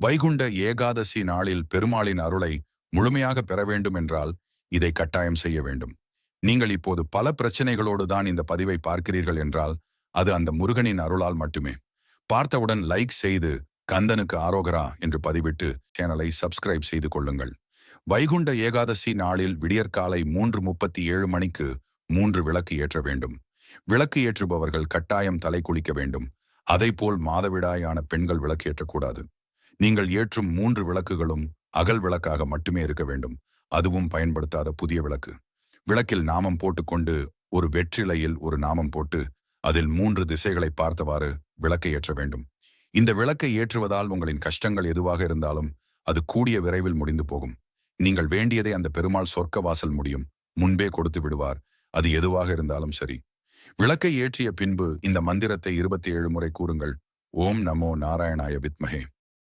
வைகுண்ட ஏகாதசி நாளில் பெருமாளின் அருளை முழுமையாக பெற வேண்டும் என்றால் இதை கட்டாயம் செய்ய வேண்டும். நீங்கள் இப்போது பல பிரச்சனைகளோடு தான் இந்த பதிவை பார்க்கிறீர்கள் என்றால் அது அந்த முருகனின் அருளால் மட்டுமே. பார்த்தவுடன் லைக் செய்து கந்தனுக்கு ஆரோகரா என்று பதிவிட்டு சேனலை சப்ஸ்கிரைப் செய்து கொள்ளுங்கள். வைகுண்ட ஏகாதசி நாளில் விடியற்காலை 3:37 மணிக்கு 3 விளக்கு ஏற்ற வேண்டும். விளக்கு ஏற்றுபவர்கள் கட்டாயம் தலை குளிக்க வேண்டும். அதைப்போல் மாதவிடாயான பெண்கள் விளக்கு ஏற்றக்கூடாது. நீங்கள் ஏற்றும் 3 விளக்குகளும் அகல் விளக்காக மட்டுமே இருக்க வேண்டும். அதுவும் பயன்படுத்தாத புதிய விளக்கு. விளக்கில் நாமம் போட்டுக்கொண்டு ஒரு வெற்றிலையில் ஒரு நாமம் போட்டு அதில் 3 திசைகளை பார்த்தவாறு விளக்கை ஏற்ற வேண்டும். இந்த விளக்கை ஏற்றுவதால் உங்களின் கஷ்டங்கள் எதுவாக இருந்தாலும் அது கூடிய விரைவில் முடிந்து போகும். நீங்கள் வேண்டியதை அந்த பெருமாள் சொர்க்க வாசல் முடியும் முன்பே கொடுத்து விடுவார். அது எதுவாக இருந்தாலும் சரி. விளக்கை ஏற்றிய பின்பு இந்த மந்திரத்தை 27 முறை கூறுங்கள். ஓம் நமோ நாராயணாய வித்மஹே